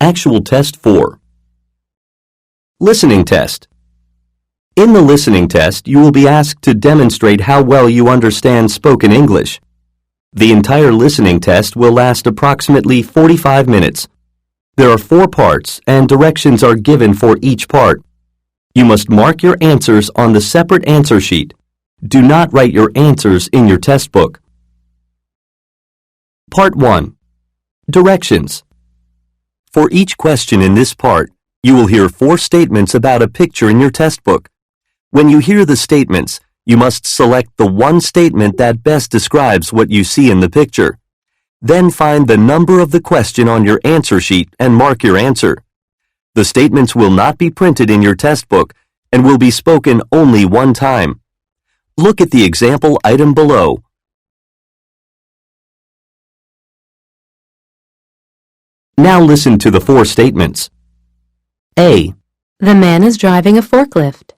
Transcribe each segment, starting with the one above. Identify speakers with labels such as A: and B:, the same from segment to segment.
A: Actual Test 4. Listening Test. In the listening test, you will be asked to demonstrate how well you understand spoken English. The entire listening test will last approximately 45 minutes. There are 4 parts, and directions are given for each part. You must mark your answers on the separate answer sheet. Do not write your answers in your test book. Part 1. Directions. For each question in this part, you will hear 4 statements about a picture in your test book. When you hear the statements, you must select the one statement that best describes what you see in the picture. Then find the number of the question on your answer sheet and mark your answer. The statements will not be printed in your test book and will be spoken only one time. Look at the example item below. Now listen to the 4 statements. A.
B: The man is driving a forklift.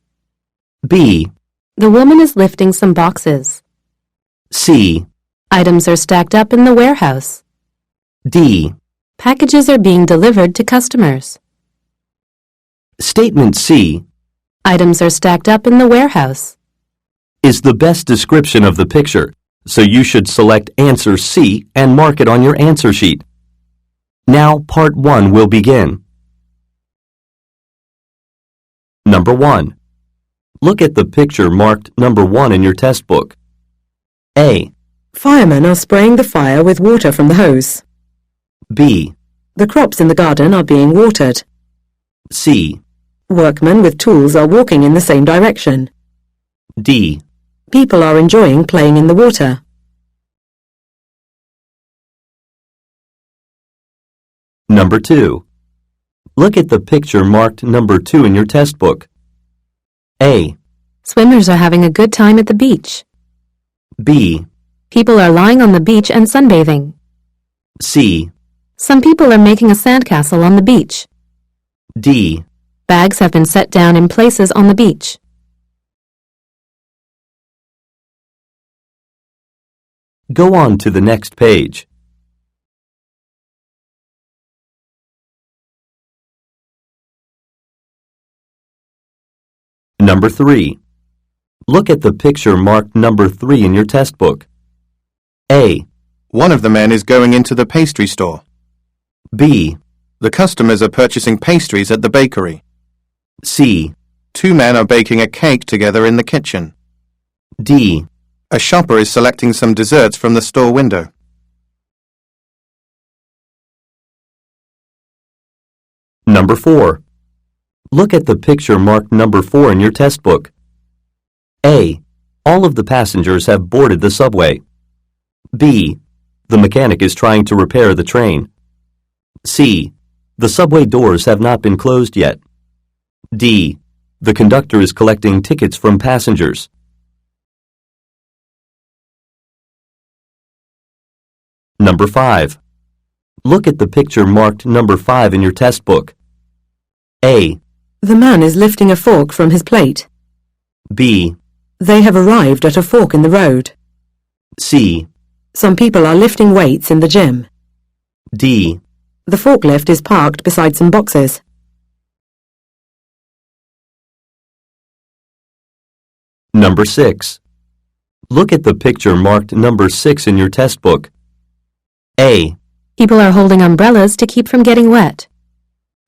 A: B.
B: The woman is lifting some boxes.
A: C.
B: Items are stacked up in the warehouse.
A: D.
B: Packages are being delivered to customers.
A: Statement C.
B: Items are stacked up in the warehouse.
A: Is the best description of the picture, so you should select answer C and mark it on your answer sheet. Now part 1 will begin. Number 1. Look at the picture marked number 1 in your test book. A.
C: Firemen are spraying the fire with water from the hose.
A: B.
C: The crops in the garden are being watered.
A: C.
C: Workmen with tools are walking in the same direction.
A: D.
C: People are enjoying playing in the water.
A: Number 2. Look at the picture marked number 2 in your test book. A.
B: Swimmers are having a good time at the beach.
A: B.
B: People are lying on the beach and sunbathing.
A: C.
B: Some people are making a sandcastle on the beach.
A: D.
B: Bags have been set down in places on the beach.
A: Go on to the next page. Number 3. Look at the picture marked number 3 in your test book. A.
D: One of the men is going into the pastry store.
A: B.
D: The customers are purchasing pastries at the bakery.
A: C.
D: 2 men are baking a cake together in the kitchen.
A: D.
D: A shopper is selecting some desserts from the store window.
A: Number 4. Look at the picture marked number 4 in your test book. A. All of the passengers have boarded the subway. B. The mechanic is trying to repair the train. C. The subway doors have not been closed yet. D. The conductor is collecting tickets from passengers. Number 5. Look at the picture marked number 5 in your test book. A.
C: The man is lifting a fork from his plate.
A: B.
C: They have arrived at a fork in the road.
A: C.
C: Some people are lifting weights in the gym.
A: D.
C: The forklift is parked beside some boxes.
A: Number 6. Look at the picture marked number 6 in your test book. A.
B: People are holding umbrellas to keep from getting wet.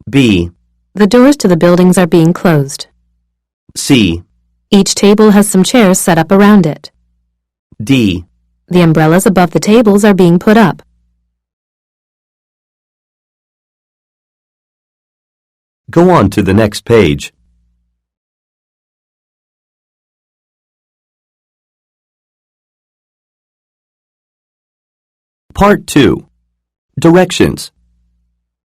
A: B.
B: The doors to the buildings are being closed.
A: C.
B: Each table has some chairs set up around it.
A: D.
B: The umbrellas above the tables are being put up.
A: Go on to the next page. Part 2. Directions.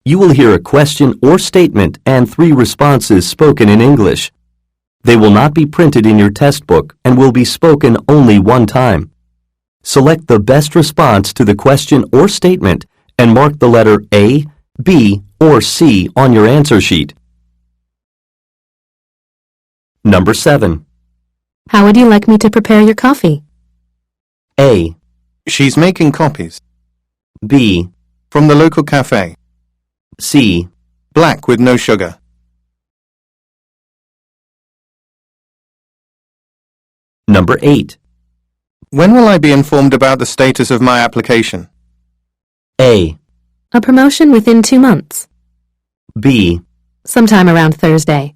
A: You will hear a question or statement and 3 responses spoken in English. They will not be printed in your test book and will be spoken only one time. Select the best response to the question or statement and mark the letter A, B, or C on your answer sheet. Number 7.
B: How would you like me to prepare your coffee?
A: A.
D: She's making copies.
A: B.
D: From the local cafe.
A: C.
D: Black with no sugar.
A: Number 8.
D: When will I be informed about the status of my application?
A: A.
B: A promotion within 2 months.
A: B.
B: Sometime around Thursday.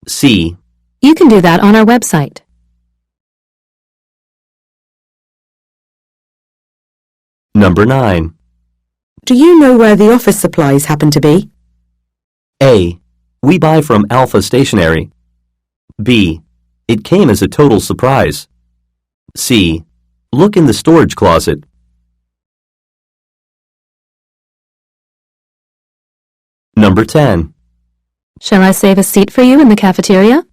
A: C.
B: You can do that on our website.
A: Number 9.
C: Do you know where the office supplies happen to be?
A: A. We buy from Alpha Stationery. B. It came as a total surprise. C. Look in the storage closet. Number 10.
B: Shall I save a seat for you in the cafeteria?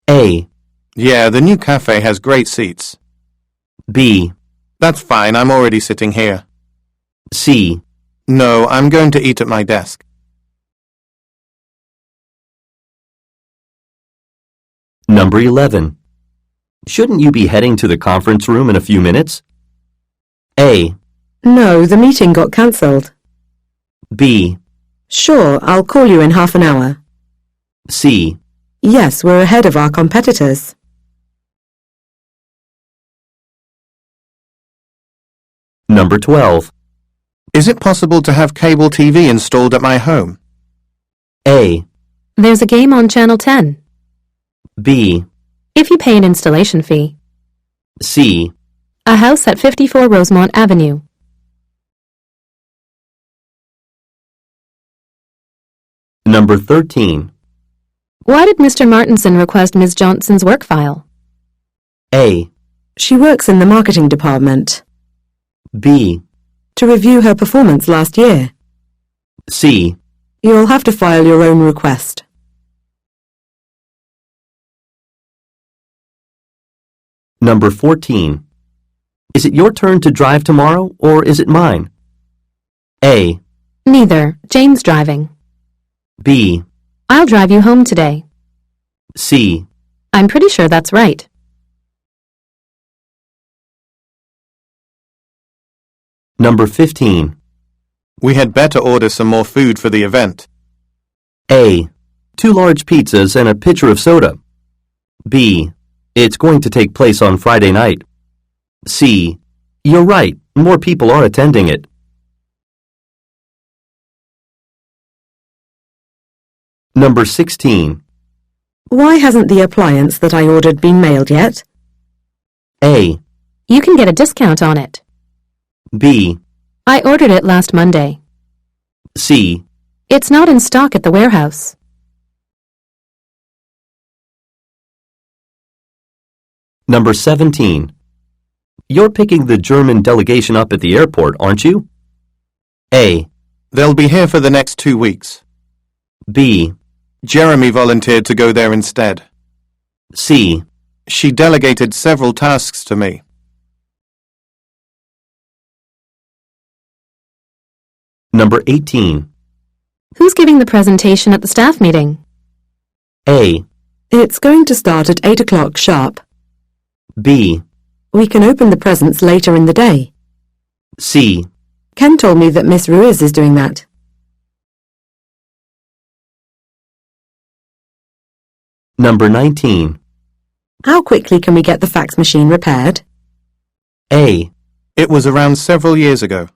A: A.
D: Yeah, the new cafe has great seats.
A: B.
D: That's fine, I'm already sitting here.
A: C.
D: No, I'm going to eat at my desk.
A: Number 11. Shouldn't you be heading to the conference room in a few minutes? A.
C: No, the meeting got cancelled.
A: B.
C: Sure, I'll call you in half an hour.
A: C.
C: Yes, we're ahead of our competitors.
A: Number 12.
D: Is it possible to have cable TV installed at my home?
A: A.
B: There's a game on Channel 10.
A: B.
B: If you pay an installation fee.
A: C.
B: A house at 54 Rosemont Avenue.
A: Number 13.
B: Why did Mr. Martinson request Ms. Johnson's work file?
A: A.
C: She works in the marketing department.
A: B.
C: To review her performance last year.
A: C.
C: You'll have to file your own request.
A: Number 14. Is it your turn to drive tomorrow, or is it mine? A.
B: Neither. Jane's driving.
A: B.
B: I'll drive you home today.
A: C.
B: I'm pretty sure that's right.
A: Number 15.
D: We had better order some more food for the event.
A: A. 2 large pizzas and a pitcher of soda. B. It's going to take place on Friday night. C. You're right, more people are attending it. Number 16.
C: Why hasn't the appliance that I ordered been mailed yet?
A: A.
B: You can get a discount on it.
A: B.
B: I ordered it last Monday.
A: C.
B: It's not in stock at the warehouse.
A: Number 17. You're picking the German delegation up at the airport, aren't you? A.
D: They'll be here for the next 2 weeks.
A: B.
D: Jeremy volunteered to go there instead.
A: C.
D: She delegated several tasks to me.
A: Number 18.
B: Who's giving the presentation at the staff meeting?
A: A.
C: It's going to start at 8 o'clock sharp.
A: B.
C: We can open the presents later in the day.
A: C.
C: Ken told me that Miss Ruiz is doing that.
A: Number 19.
C: How quickly can we get the fax machine repaired?
A: A.
D: It was around several years ago.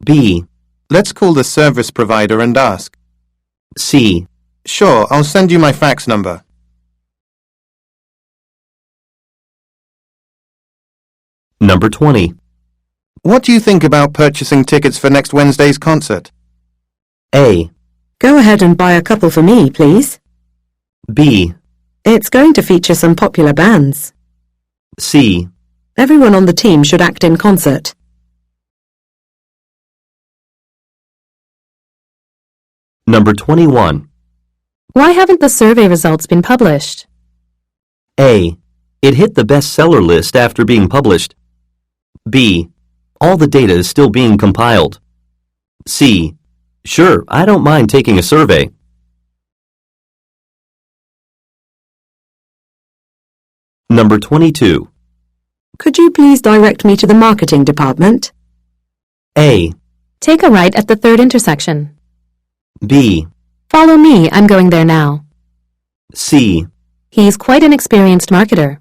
A: B.
D: Let's call the service provider and ask.
A: C.
D: Sure, I'll send you my fax number.
A: Number 20.
D: What do you think about purchasing tickets for next Wednesday's concert?
A: A.
C: Go ahead and buy a couple for me, please.
A: B.
C: It's going to feature some popular bands.
A: C.
C: Everyone on the team should act in concert.
A: Number 21.
B: Why haven't the survey results been published?
A: A. It hit the bestseller list after being published. B. All the data is still being compiled. C. Sure, I don't mind taking a survey. Number 22.
C: Could you please direct me to the marketing department?
A: A.
B: Take a right at the third intersection.
A: B.
B: Follow me, I'm going there now.
A: C.
B: He's quite an experienced marketer.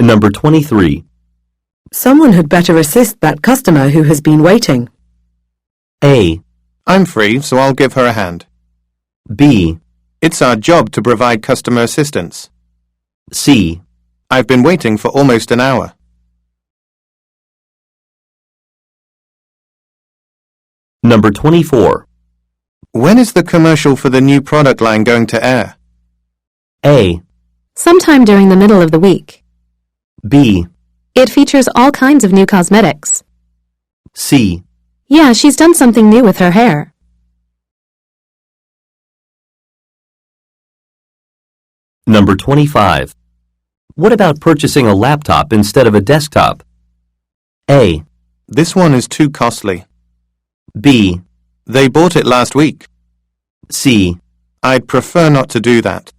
A: Number 23.
C: Someone had better assist that customer who has been waiting.
A: A.
D: I'm free, so I'll give her a hand.
A: B.
D: It's our job to provide customer assistance.
A: C.
D: I've been waiting for almost an hour.
A: Number 24.
D: When is the commercial for the new product line going to air?
A: A.
B: Sometime during the middle of the week.
A: B.
B: It features all kinds of new cosmetics.
A: C.
B: Yeah, she's done something new with her hair.
A: Number 25. What about purchasing a laptop instead of a desktop? A.
D: This one is too costly.
A: B.
D: They bought it last week.
A: C.
D: I'd prefer not to do that.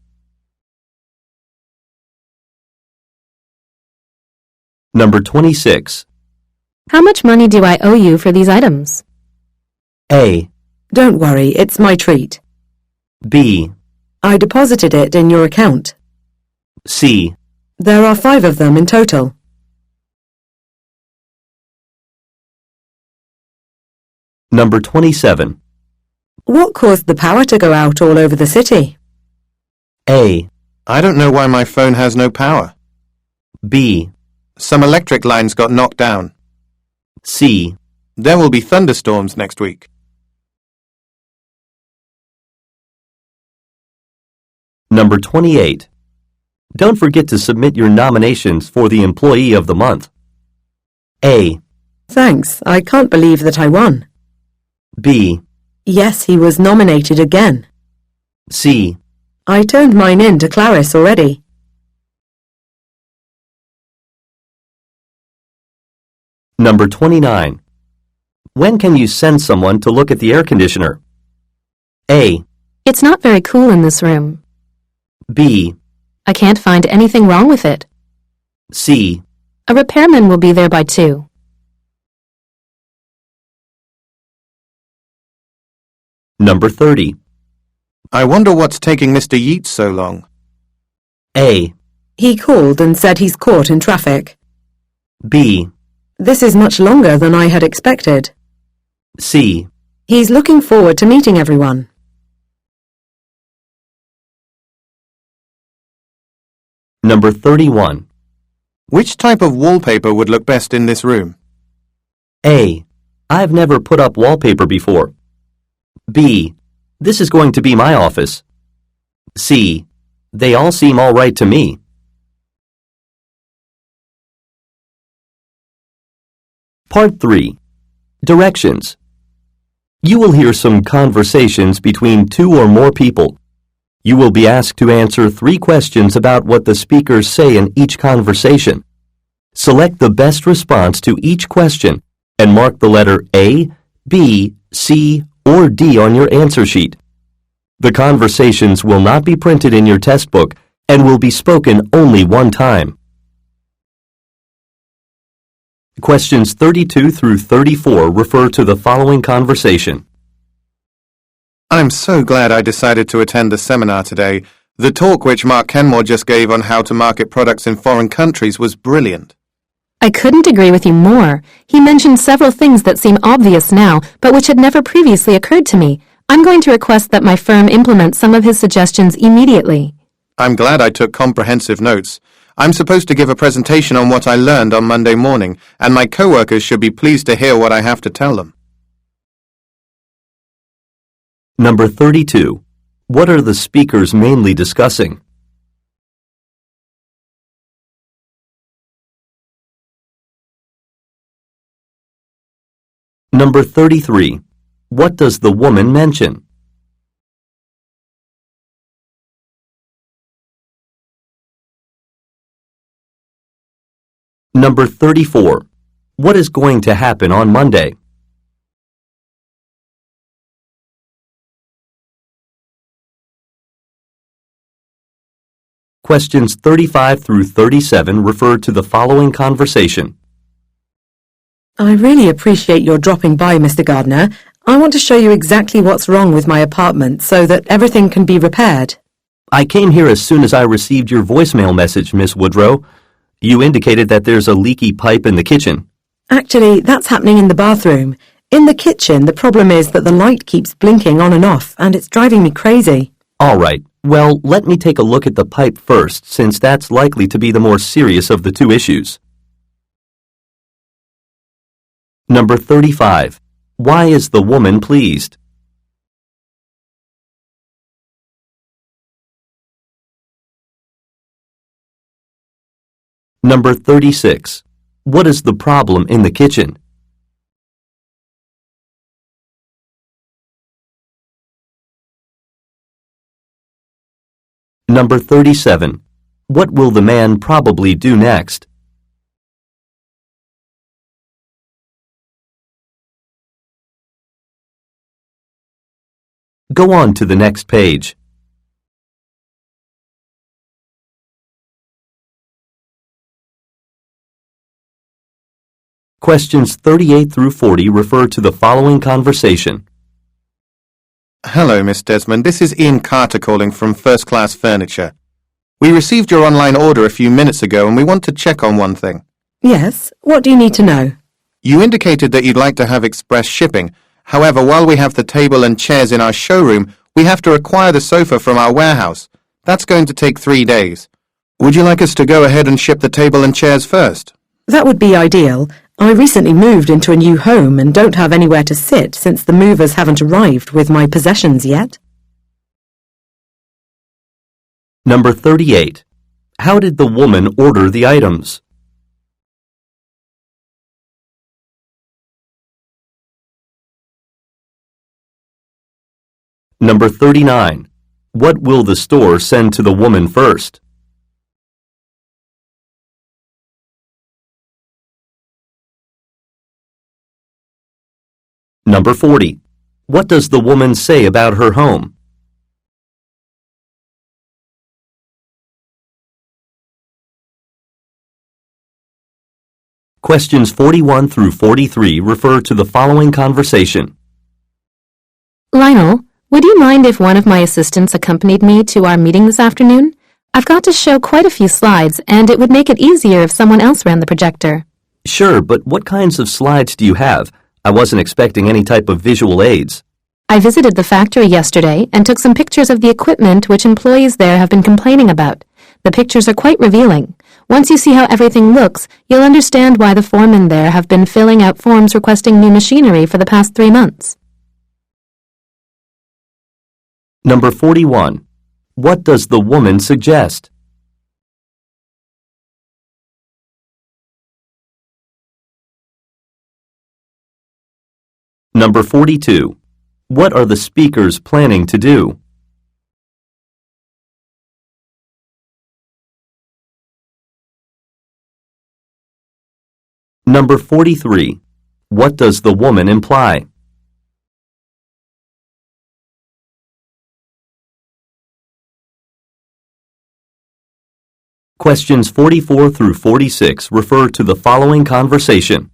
A: Number 26.
B: How much money do I owe you for these items?
A: A.
C: Don't worry, it's my treat.
A: B.
C: I deposited it in your account.
A: C.
C: There are 5 of them in total.
A: Number 27.
C: What caused the power to go out all over the city?
A: A.
D: I don't know why my phone has no power.
A: B.
D: Some electric lines got knocked down.
A: C.
D: There will be thunderstorms next week.
A: Number 28. Don't forget to submit your nominations for the Employee of the Month. A.
C: Thanks, I can't believe that I won.
A: B.
C: Yes, he was nominated again.
A: C.
C: I turned mine in to Clarice already.
A: Number 29. When can you send someone to look at the air conditioner? A.
B: It's not very cool in this room.
A: B.
B: I can't find anything wrong with it.
A: C.
B: A repairman will be there by 2.
A: Number 30.
D: I wonder what's taking Mr. Yeats so long.
A: A.
C: He called and said he's caught in traffic.
A: B.
C: This is much longer than I had expected.
A: C.
C: He's looking forward to meeting everyone.
A: Number 31.
D: Which type of wallpaper would look best in this room?
A: A. I've never put up wallpaper before. B. This is going to be my office. C. They all seem all right to me. Part 3. Directions. You will hear some conversations between 2 or more people. You will be asked to answer 3 questions about what the speakers say in each conversation. Select the best response to each question and mark the letter A, B, C, or D on your answer sheet. The conversations will not be printed in your test book and will be spoken only one time. Questions 32 through 34 refer to the following conversation.
D: I'm so glad I decided to attend the seminar today. The talk which Mark Kenmore just gave on how to market products in foreign countries was brilliant.
B: I couldn't agree with you more. He mentioned several things that seem obvious now, but which had never previously occurred to me. I'm going to request that my firm implement some of his suggestions immediately.
D: I'm glad I took comprehensive notes. I'm supposed to give a presentation on what I learned on Monday morning, and my co-workers should be pleased to hear what I have to tell them.
A: Number 32. What are the speakers mainly discussing? Number 33. What does the woman mention? Number 34. What is going to happen on Monday? Questions 35 through 37 refer to the following conversation.
C: I really appreciate your dropping by, Mr. Gardner. I want to show you exactly what's wrong with my apartment so that everything can be repaired.
A: I came here as soon as I received your voicemail message, Miss Woodrow. You indicated that there's a leaky pipe in the kitchen.
C: Actually, that's happening in the bathroom. In the kitchen, the problem is that the light keeps blinking on and off, and it's driving me crazy.
A: All right. Well, let me take a look at the pipe first, since that's likely to be the more serious of the two issues. Number 35. Why is the woman pleased? Number 36. What is the problem in the kitchen? Number 37. What will the man probably do next? Go on to the next page. Questions 38 through 40 refer to the following conversation.
D: Hello, Miss Desmond. This is Ian Carter calling from First Class Furniture. We received your online order a few minutes ago and we want to check on one thing.
C: Yes, what do you need to know?
D: You indicated that you'd like to have express shipping. However, while we have the table and chairs in our showroom, we have to acquire the sofa from our warehouse. That's going to take 3 days. Would you like us to go ahead and ship the table and chairs first?
C: That would be ideal. I recently moved into a new home and don't have anywhere to sit since the movers haven't arrived with my possessions yet.
A: Number 38. How did the woman order the items? Number 39. What will the store send to the woman first? Number 40. What does the woman say about her home? Questions 41 through 43 refer to the following conversation.
B: Lionel, would you mind if one of my assistants accompanied me to our meeting this afternoon? I've got to show quite a few slides, and it would make it easier if someone else ran the projector.
A: Sure, but what kinds of slides do you have? I wasn't expecting any type of visual aids.
B: I visited the factory yesterday and took some pictures of the equipment which employees there have been complaining about. The pictures are quite revealing. Once you see how everything looks, you'll understand why the foremen there have been filling out forms requesting new machinery for the past 3 months.
A: Number 41. What does the woman suggest? Number 42. What are the speakers planning to do? Number 43. What does the woman imply? Questions 44 through 46 refer to the following conversation.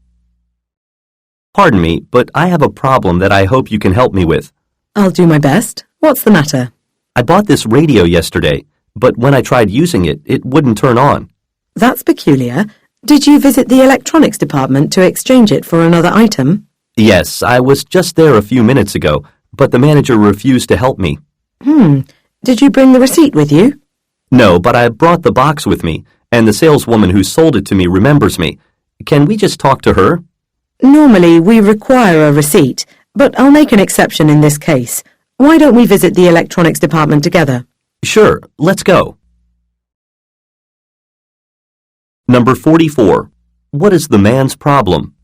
A: Pardon me, but I have a problem that I hope you can help me with.
C: I'll do my best. What's the matter?
A: I bought this radio yesterday, but when I tried using it, it wouldn't turn on.
C: That's peculiar. Did you visit the electronics department to exchange it for another item?
A: Yes, I was just there a few minutes ago, but the manager refused to help me.
C: Did you bring the receipt with you?
A: No, but I brought the box with me, and the saleswoman who sold it to me remembers me. Can we just talk to her?
C: Normally, we require a receipt, but I'll make an exception in this case. Why don't we visit the electronics department together?
A: Sure, let's go. Number 44. What is the man's problem?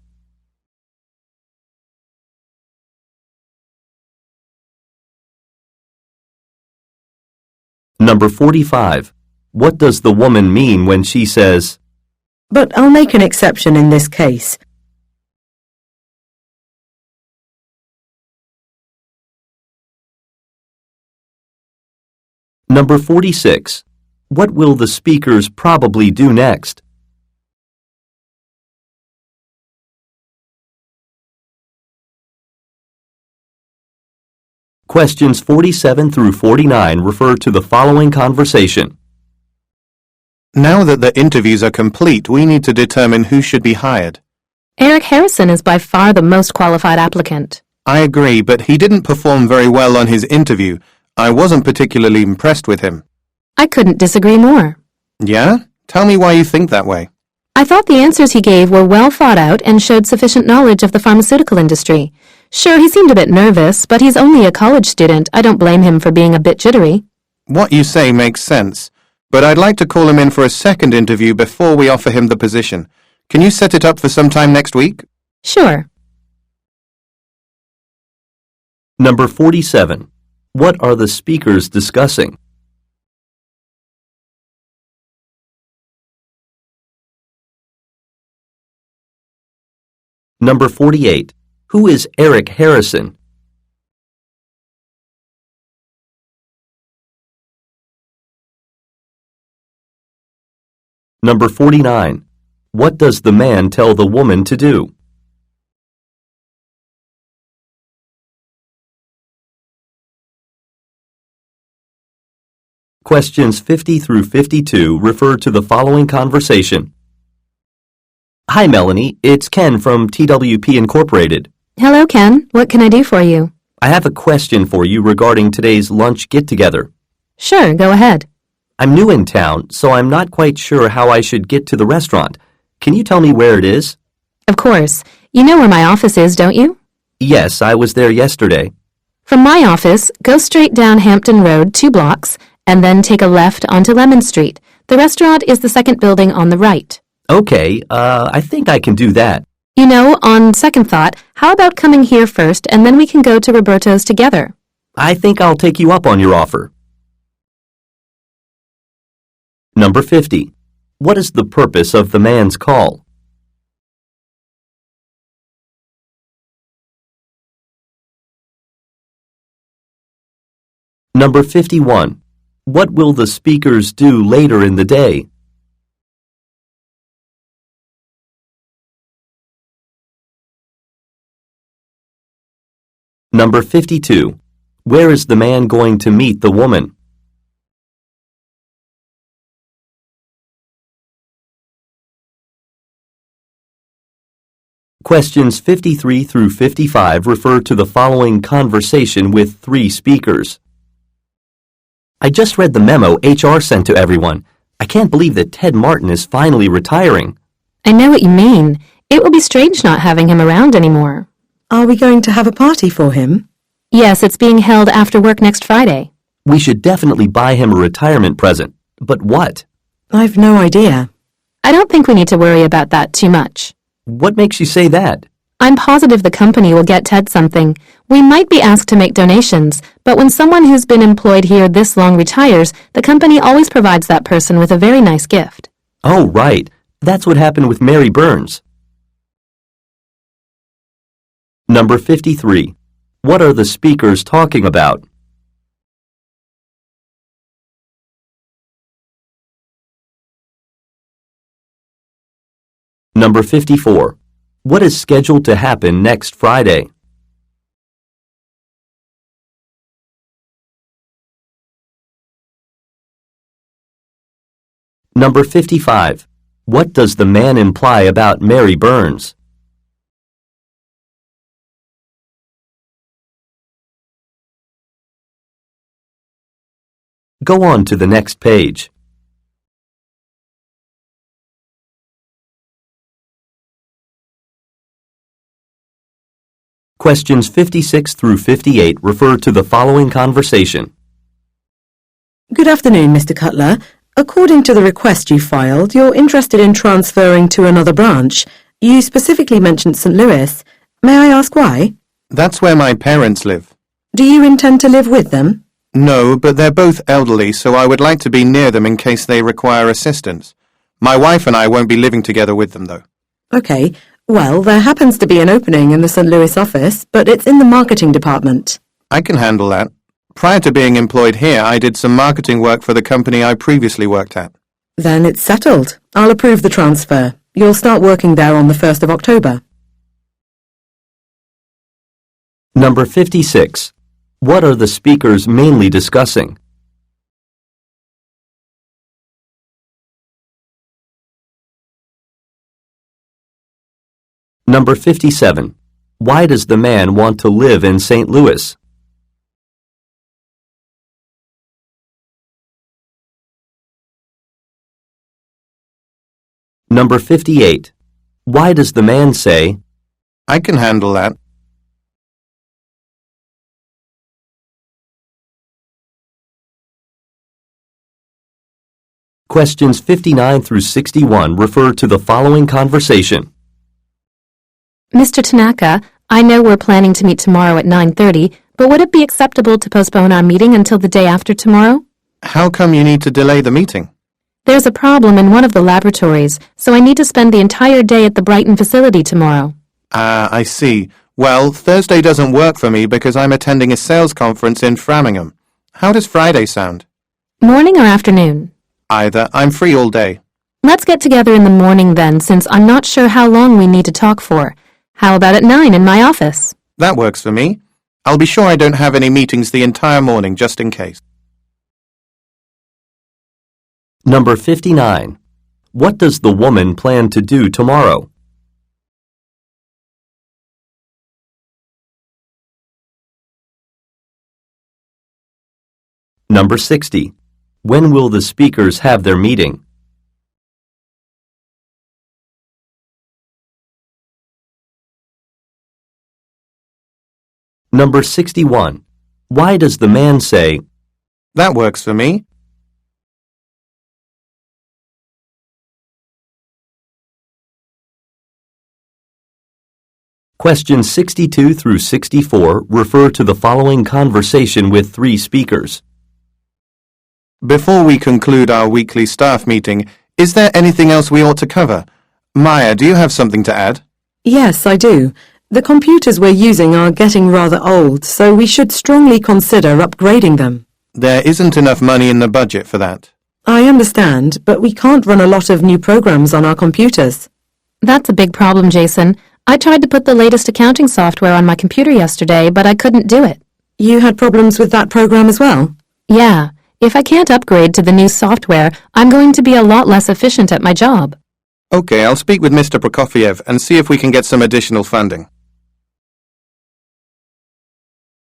A: Number 45. What does the woman mean when she says,
C: But I'll make an exception in this case.
A: Number 46. What will the speakers probably do next? Questions 47 through 49 refer to the following conversation.
D: Now that the interviews are complete, we need to determine who should be hired.
B: Eric Harrison is by far the most qualified applicant.
D: I agree, but he didn't perform very well on his interview. I wasn't particularly impressed with him.
B: I couldn't disagree more.
D: Yeah? Tell me why you think that way.
B: I thought the answers he gave were well thought out and showed sufficient knowledge of the pharmaceutical industry. Sure, he seemed a bit nervous, but he's only a college student. I don't blame him for being a bit jittery.
D: What you say makes sense, but I'd like to call him in for a second interview before we offer him the position. Can you set it up for sometime next week?
B: Sure.
A: Number 47. What are the speakers discussing? Number 48. Who is Eric Harrison? Number 49. What does the man tell the woman to do? Questions 50 through 52 refer to the following conversation. Hi, Melanie. It's Ken from TWP Incorporated.
B: Hello, Ken. What can I do for you?
A: I have a question for you regarding today's lunch get-together.
B: Sure, go ahead.
A: I'm new in town, so I'm not quite sure how I should get to the restaurant. Can you tell me where it is?
B: Of course. You know where my office is, don't you?
A: Yes, I was there yesterday.
B: From my office, go straight down Hampton Road 2 blocks, and then take a left onto Lemon Street. The restaurant is the second building on the right.
A: Okay, I think I can do that.
B: You know, on second thought, how about coming here first, and then we can go to Roberto's together?
A: I think I'll take you up on your offer. Number 50. What is the purpose of the man's call? Number 51. What will the speakers do later in the day? Number 52. Where is the man going to meet the woman? Questions 53 through 55 refer to the following conversation with 3 speakers. I just read the memo HR sent to everyone. I can't believe that Ted Martin is finally retiring.
B: I know what you mean. It will be strange not having him around anymore.
C: Are we going to have a party for him?
B: Yes, it's being held after work next Friday.
A: We should definitely buy him a retirement present. But what?
C: I've no idea.
B: I don't think we need to worry about that too much.
A: What makes you say that?
B: I'm positive the company will get Ted something. We might be asked to make donations, but when someone who's been employed here this long retires, the company always provides that person with a very nice gift.
A: Oh, right. That's what happened with Mary Burns. Number 53. What are the speakers talking about? Number 54. What is scheduled to happen next Friday? Number 55. What does the man imply about Mary Burns? Go on to the next page. Questions 56 through 58 refer to the following conversation.
C: Good afternoon, Mr. Cutler. According to the request you filed, you're interested in transferring to another branch. You specifically mentioned St. Louis. May I ask why?
D: That's where my parents live.
C: Do you intend to live with them?
D: No, but they're both elderly, so I would like to be near them in case they require assistance. My wife and I won't be living together with them, though.
C: Okay. Well, there happens to be an opening in the St. Louis office, but it's in the marketing department.
D: I can handle that. Prior to being employed here, I did some marketing work for the company I previously worked at.
C: Then it's settled. I'll approve the transfer. You'll start working there on the 1st of October.
A: Number 56. What are the speakers mainly discussing? Number 57. Why does the man want to live in St. Louis? Number 58. Why does the man say,
D: I can handle that.
A: Questions 59 through 61 refer to the following conversation.
B: Mr. Tanaka, I know we're planning to meet tomorrow at 9:30, but would it be acceptable to postpone our meeting until the day after tomorrow?
D: How come you need to delay the meeting?
B: There's a problem in one of the laboratories, so I need to spend the entire day at the Brighton facility tomorrow.
D: I see. Well, Thursday doesn't work for me because I'm attending a sales conference in Framingham. How does Friday sound?
B: Morning or afternoon?
D: Either. I'm free all day.
B: Let's get together in the morning then, since I'm not sure how long we need to talk for. How about at 9 in my office?
D: That works for me. I'll be sure I don't have any meetings the entire morning just in case.
A: Number 59. What does the woman plan to do tomorrow? Number 60. When will the speakers have their meeting? Number 61. Why does the man say,
D: That works for me.
A: Questions 62 through 64 refer to the following conversation with three speakers.
D: Before we conclude our weekly staff meeting, is there anything else we ought to cover? Maya, do you have something to add?
C: Yes, I do. The computers we're using are getting rather old, so we should strongly consider upgrading them.
D: There isn't enough money in the budget for that.
C: I understand, but we can't run a lot of new programs on our computers.
B: That's a big problem, Jason. I tried to put the latest accounting software on my computer yesterday, but I couldn't do it.
C: You had problems with that program as well?
B: Yeah, if I can't upgrade to the new software, I'm going to be a lot less efficient at my job.
D: Okay, I'll speak with Mr. Prokofiev and see if we can get some additional funding.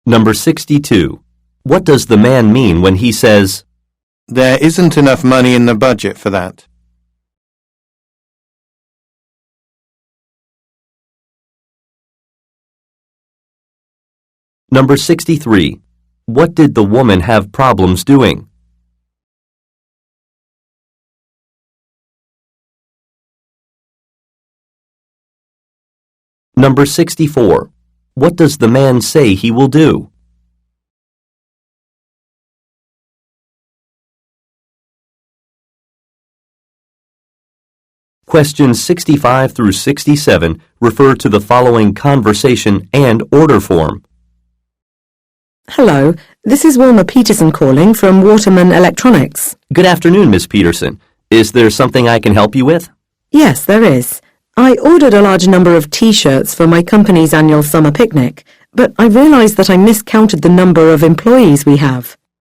A: Number 62. What does the man mean when he says,
D: There isn't enough money in the budget for that.
A: Number 63. What did the woman have problems doing? Number 64. What does the man say he will do? Questions 65 through 67 refer to the following conversation and order form.
C: Hello, this is Wilma Peterson calling from Waterman Electronics.
A: Good afternoon, Miss Peterson. Is there something I can help you with?
C: Yes, there is. I ordered a large number of T-shirts for my company's annual summer picnic, but I realized that I miscounted the number of employees we have.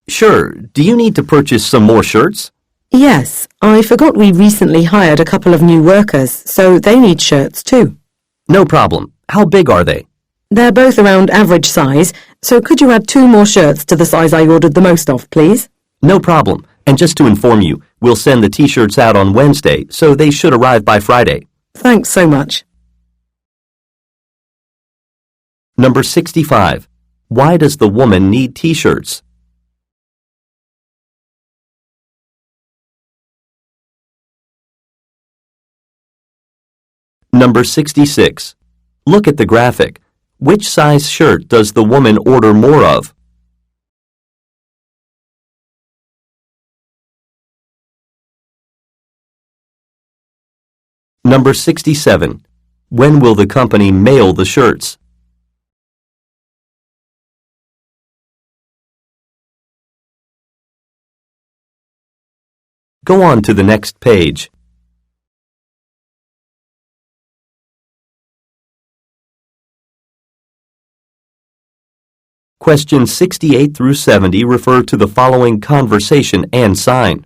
A: Sure. Do you need to purchase some more shirts?
C: Yes, I forgot we recently hired a couple of new workers, so they need shirts too.
A: No problem. How big are they?
C: They're both around average size, so could you add 2 more shirts to the size I ordered the most of, please?
A: No problem. And just to inform you, we'll send the T-shirts out on Wednesday, so they should arrive by Friday.
C: Thanks so much.
A: Number 65. Why does the woman need T-shirts? Number 66. Look at the graphic. Which size shirt does the woman order more of? Number 67. When will the company mail the shirts? Go on to the next page. Questions 68 through 70 refer to the following conversation and sign.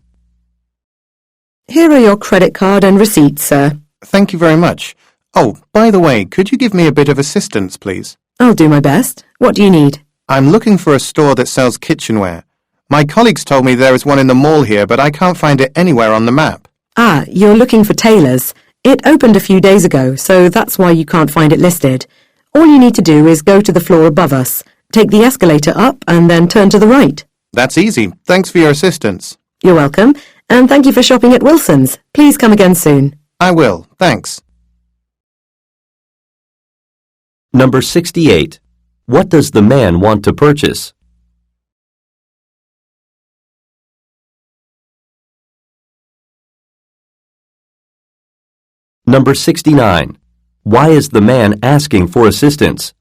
C: Here are your credit card and receipt, sir.
D: Thank you very much. Oh, by the way, could you give me a bit of assistance, please?
C: I'll do my best. What do you need?
D: I'm looking for a store that sells kitchenware. My colleagues told me there is one in the mall here, but I can't find it anywhere on the map.
C: Ah, you're looking for Taylor's. It opened a few days ago, so that's why you can't find it listed. All you need to do is go to the floor above us, take the escalator up, and then turn to the right.
D: That's easy. Thanks for your assistance.
C: You're welcome, and thank you for shopping at Wilson's. Please come again soon.
D: I will. Thanks.
A: Number 68. What does the man want to purchase? Number 69. Why is the man asking for assistance?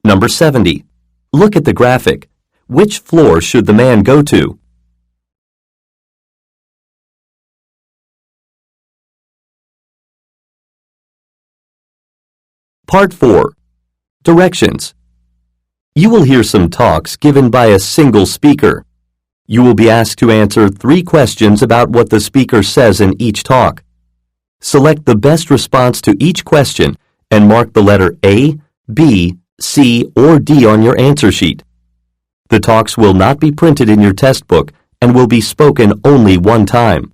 A: Number 70. Look at the graphic. Which floor should the man go to? Part 4. Directions. You will hear some talks given by a single speaker. You will be asked to answer 3 questions about what the speaker says in each talk. Select the best response to each question and mark the letter A, B, C, or D on your answer sheet. The talks will not be printed in your test book and will be spoken only one time.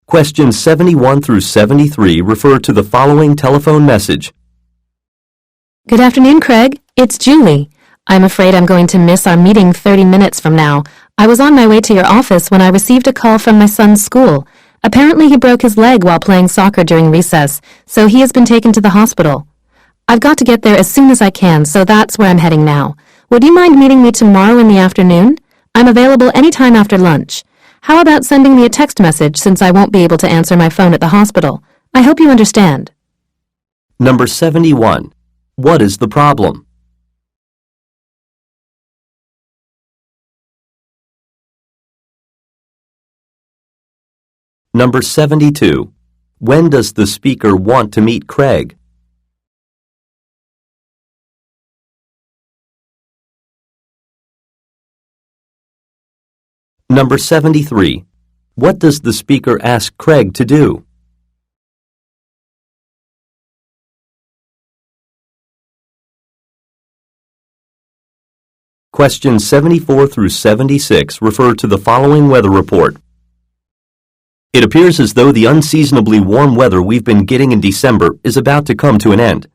A: Questions 71 through 73 refer to the following telephone message.
B: Good afternoon, Craig. It's Julie. I'm afraid I'm going to miss our meeting 30 minutes from now. I was on my way to your office when I received a call from my son's school. Apparently he broke his leg while playing soccer during recess, so he has been taken to the hospital. I've got to get there as soon as I can, so that's where I'm heading now. Would you mind meeting me tomorrow in the afternoon? I'm available anytime after lunch. How about sending me a text message since I won't be able to answer my phone at the hospital? I hope you understand.
A: Number 71. What is the problem? Number 72. When does the speaker want to meet Craig? Number 73. What does the speaker ask Craig to do? Questions 74 through 76 refer to the following weather report. It appears as though the unseasonably warm weather we've been getting in December is about to come to an end.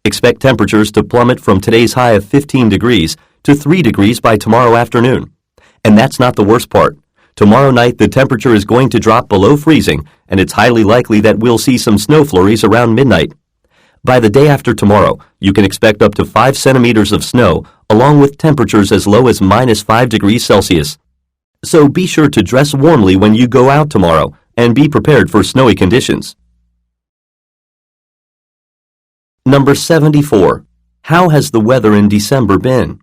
A: Expect temperatures to plummet from today's high of 15 degrees to 3 degrees by tomorrow afternoon. And that's not the worst part. Tomorrow night the temperature is going to drop below freezing, and it's highly likely that we'll see some snow flurries around midnight. By the day after tomorrow, you can expect up to 5 centimeters of snow, along with temperatures as low as -5 degrees Celsius. So be sure to dress warmly when you go out tomorrow, and be prepared for snowy conditions. Number 74. How has the weather in December been?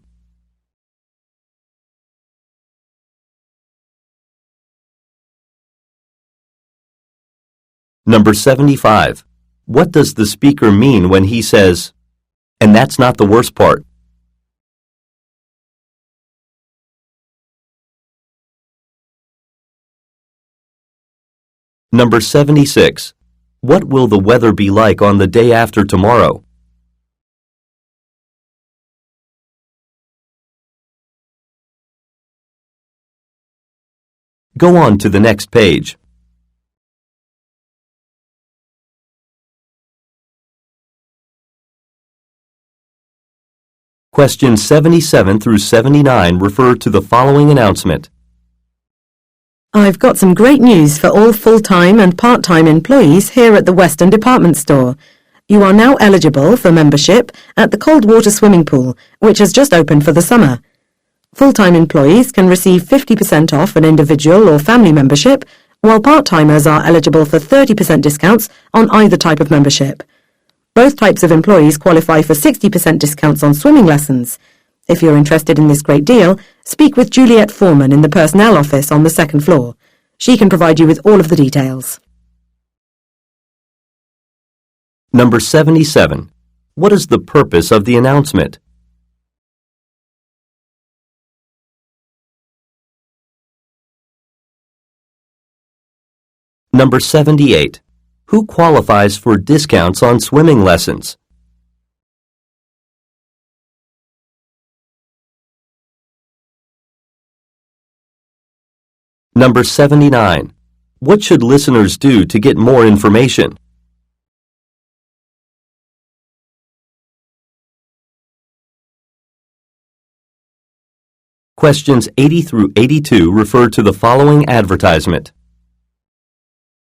A: Number 75. What does the speaker mean when he says, "And that's not the worst part"? Number 76. What will the weather be like on the day after tomorrow? Go on to the next page. Questions 77 through 79 refer to the following announcement.
C: I've got some great news for all full-time and part-time employees here at the Western Department Store. You are now eligible for membership at the cold water swimming pool, which has just opened for the summer. Full-time employees can receive 50% off an individual or family membership, while part-timers are eligible for 30% discounts on either type of membership. Both types of employees qualify for 60% discounts on swimming lessons. If you're interested in this great deal, speak with Juliet Foreman in the personnel office on the second floor. She can provide you with all of the details.
A: Number 77. What is the purpose of the announcement? Number 78. Who qualifies for discounts on swimming lessons? Number 79. What should listeners do to get more information? Questions 80 through 82 refer to the following advertisement.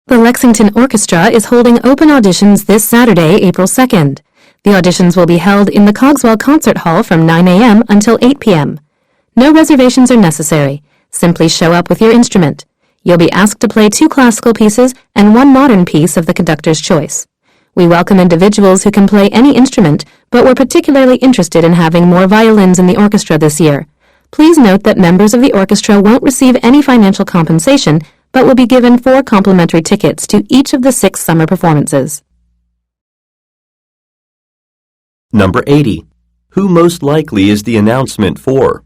B: The Lexington Orchestra is holding open auditions this Saturday, April 2nd. The auditions will be held in the Cogswell Concert Hall from 9 a.m. until 8 p.m. No reservations are necessary. Simply show up with your instrument. You'll be asked to play 2 classical pieces and 1 modern piece of the conductor's choice. We welcome individuals who can play any instrument, but we're particularly interested in having more violins in the orchestra this year. Please note that members of the orchestra won't receive any financial compensation, but will be given 4 complimentary tickets to each of the 6 summer performances.
A: Number 80. Who most likely is the announcement for?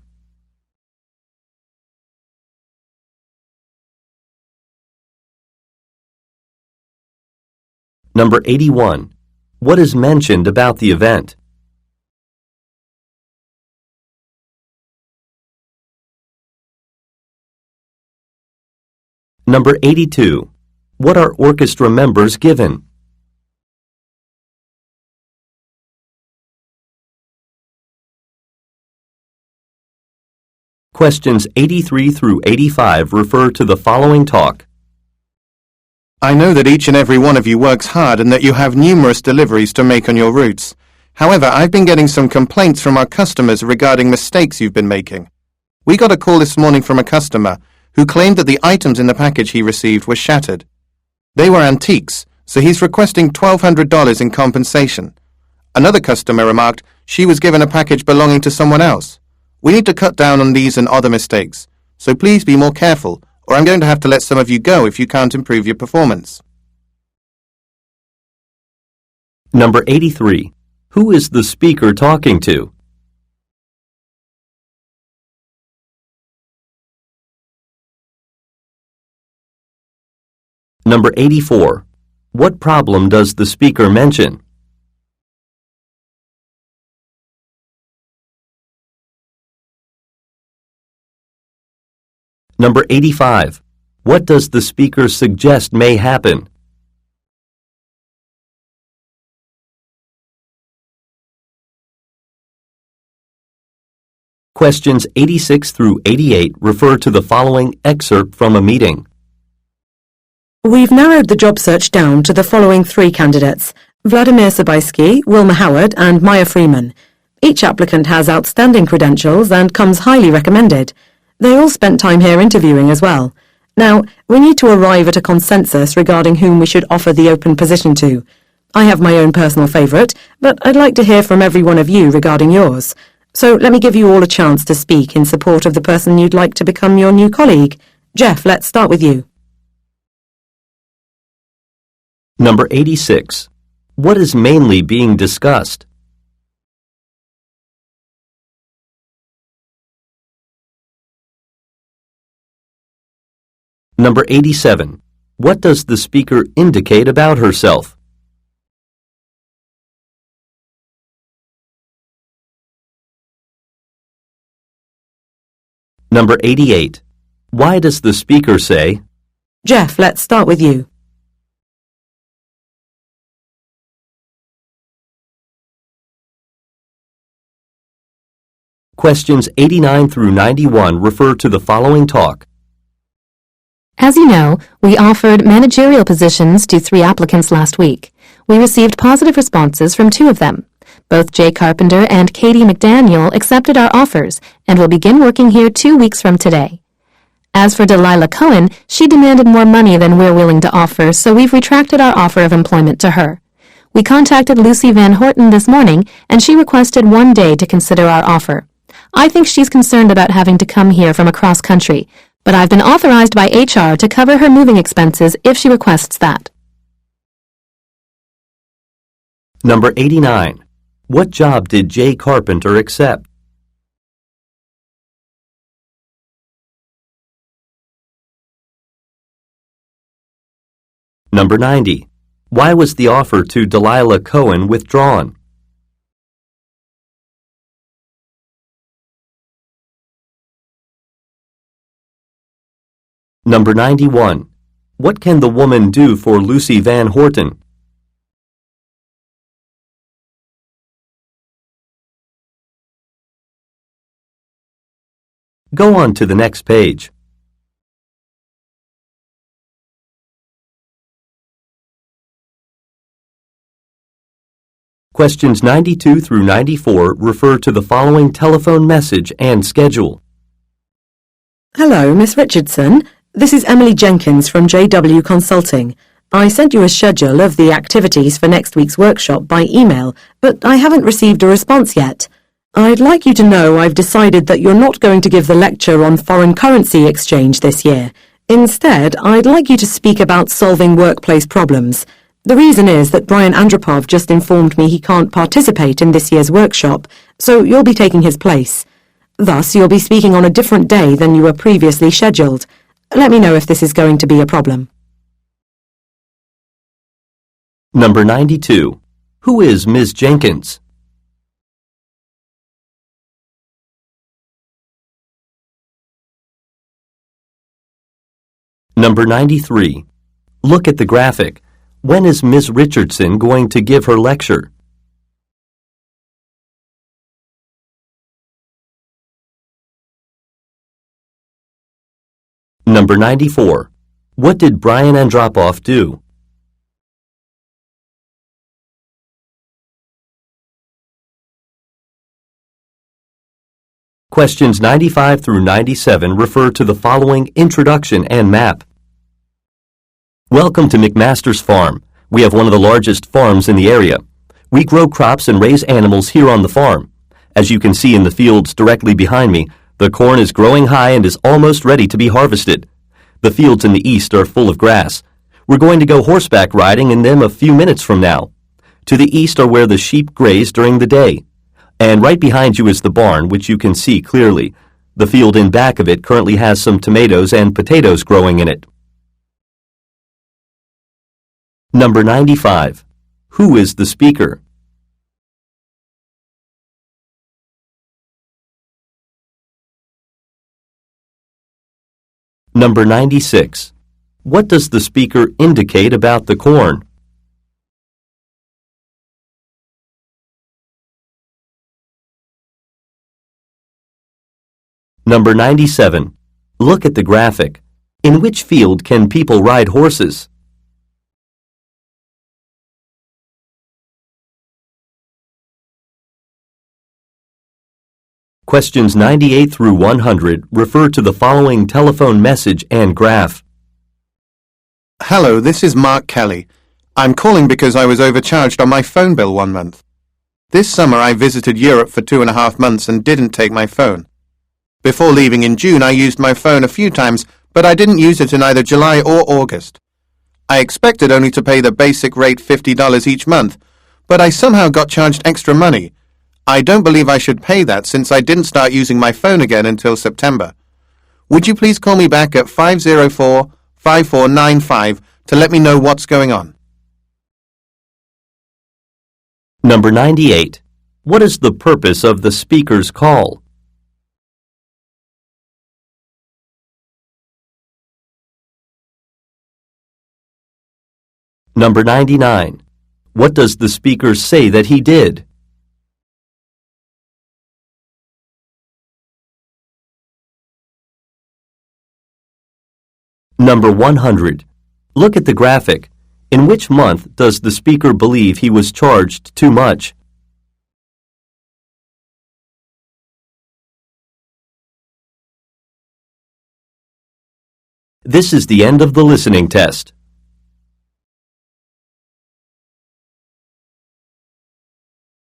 A: Number 81. What is mentioned about the event? Number 82. What are orchestra members given? Questions 83 through 85 refer to the following talk.
D: I know that each and every one of you works hard and that you have numerous deliveries to make on your routes. However, I've been getting some complaints from our customers regarding mistakes you've been making. We got a call this morning from a customer who claimed that the items in the package he received were shattered. They were antiques, so he's requesting $1,200 in compensation. Another customer remarked she was given a package belonging to someone else. We need to cut down on these and other mistakes, so please be more careful, or I'm going to have to let some of you go if you can't improve your performance.
A: Number 83. Who is the speaker talking to? Number 84. What problem does the speaker mention? Number 85. What does the speaker suggest may happen? Questions 86 through 88 refer to the following excerpt from a meeting.
C: We've narrowed the job search down to the following 3 candidates: Vladimir Sobaisky, Wilma Howard, and Maya Freeman. Each applicant has outstanding credentials and comes highly recommended. They all spent time here interviewing as well. Now, we need to arrive at a consensus regarding whom we should offer the open position to. I have my own personal favourite, but I'd like to hear from every one of you regarding yours. So let me give you all a chance to speak in support of the person you'd like to become your new colleague. Jeff, let's start with you.
A: Number 86. What is mainly being discussed? Number 87. What does the speaker indicate about herself? Number 88. Why does the speaker say,
C: Jeff, let's start with you.
A: Questions 89 through 91 refer to the following talk.
B: As you know, we offered managerial positions to 3 applicants last week. We received positive responses from 2 of them. Both Jay Carpenter and Katie McDaniel accepted our offers and will begin working here 2 weeks from today. As for Delilah Cohen, she demanded more money than we're willing to offer, so we've retracted our offer of employment to her. We contacted Lucy Van Horten this morning, and she requested 1 day to consider our offer. I think she's concerned about having to come here from across country, but I've been authorized by HR to cover her moving expenses if she requests that.
A: Number 89. What job did Jay Carpenter accept? Number 90. Why was the offer to Delilah Cohen withdrawn? Number 91. What can the woman do for Lucy Van Horten? Go on to the next page. Questions 92 through 94 refer to the following telephone message and schedule.
C: Hello, Miss Richardson. This is Emily Jenkins from JW Consulting. I sent you a schedule of the activities for next week's workshop by email, but I haven't received a response yet. I'd like you to know I've decided that you're not going to give the lecture on foreign currency exchange this year. Instead, I'd like you to speak about solving workplace problems. The reason is that Brian Andropov just informed me he can't participate in this year's workshop, so you'll be taking his place. Thus, you'll be speaking on a different day than you were previously scheduled. Let me know if this is going to be a problem.
A: Number 92. Who is Ms. Jenkins? Number 93. Look at the graphic. When is Ms. Richardson going to give her lecture? Number 94. What did Brian Andropov do? Questions 95 through 97 refer to the following introduction and map. Welcome to McMaster's Farm. We have one of the largest farms in the area. We grow crops and raise animals here on the farm. As you can see in the fields directly behind me, the corn is growing high and is almost ready to be harvested. The fields in the east are full of grass. We're going to go horseback riding in them a few minutes from now. To the east are where the sheep graze during the day. And right behind you is the barn, which you can see clearly. The field in back of it currently has some tomatoes and potatoes growing in it. Number 95. Who is the speaker? Number 96. What does the speaker indicate about the corn? Number 97. Look at the graphic. In which field can people ride horses? Questions 98 through 100 refer to the following telephone message and graph.
D: Hello, this is Mark Kelly. I'm calling because I was overcharged on my phone bill 1 month. This summer I visited Europe for 2.5 months and didn't take my phone. Before leaving in June I used my phone a few times, but I didn't use it in either July or August. I expected only to pay the basic rate $50 each month, but I somehow got charged extra money. I don't believe I should pay that since I didn't start using my phone again until September. Would you please call me back at 504-5495 to let me know what's going on?
A: Number 98. What is the purpose of the speaker's call? Number 99. What does the speaker say that he did? Number 100. Look at the graphic. In which month does the speaker believe he was charged too much? This is the end of the listening test.